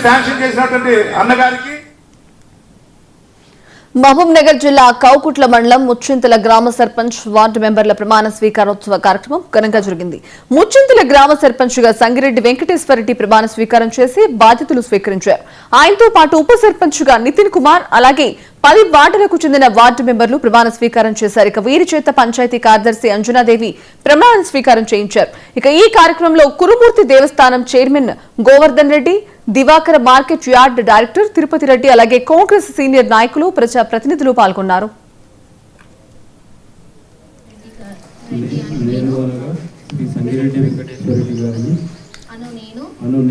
Sanction చేసినటువంటి అన్నగారికి మహబూబ్ నగర్ జిల్లా కౌకుట్ల మండలం ముచ్చింతల గ్రామ సర్పంచ్ వార్డు మెంబర్ల ప్రమాణ స్వీకారోత్సవ కార్యక్రమం ఘనంగా జరిగింది. ముచ్చింతల గ్రామ సర్పంచ్ గా సంగిరెడ్డి వెంకటేశ్వరరెడ్డి ప్రమాణ స్వీకారం చేసి బాధ్యతలు స్వీకరించారు. ఆయనతో పాటు ఉప సర్పంచ్ గా నితిన్ కుమార్ అలాగే 10 వార్డులకు చెందిన వార్డు మెంబర్లు ప్రమాణ స్వీకారం చేశారు. ఇక వీరి చేత పంచాయతీ కార్యదర్శి అంజనాదేవి ప్రమాణ స్వీకారం చేయించారు. ఇక ఈ కార్యక్రమంలో కురుమూర్తి దేవస్థానం chairman Govardhan Reddy, Diwakara market yard director Tirupati Reddy అలాగే కాంగ్రెస్ సీనియర్ నాయకులు, ప్రజా ప్రతినిధులు పాల్గొన్నారు.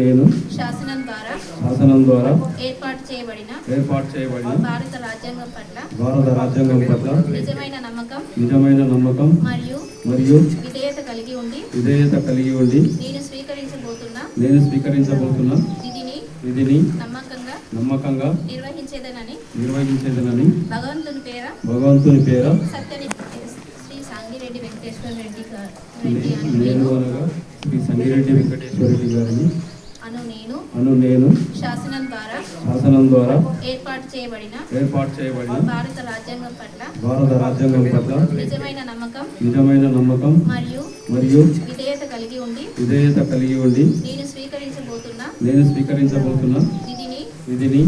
నేను శాసనం ద్వారా ఏర్పాటు చేయబడిన భారత రాజ్యాంగం పట్ల నిజమైన నమ్మకం మరియు విధేయత కలిగి ఉండి నేను స్వీకరించబోతున్న విధిని నమ్మకంగా నిర్వహించేదనని భగవంతుని పేర శ్రీ సంగిరెడ్డి వెంకటేశ్వర రెడ్డి గారిని నేను శాసనం ద్వారా ఏర్పాటు చేయబడిన భారత రాజ్యాంగం పట్ల నిజమైన నమ్మకం మరియు విధేయత కలిగి ఉండి నేను స్వీకరించబోతున్న విధిని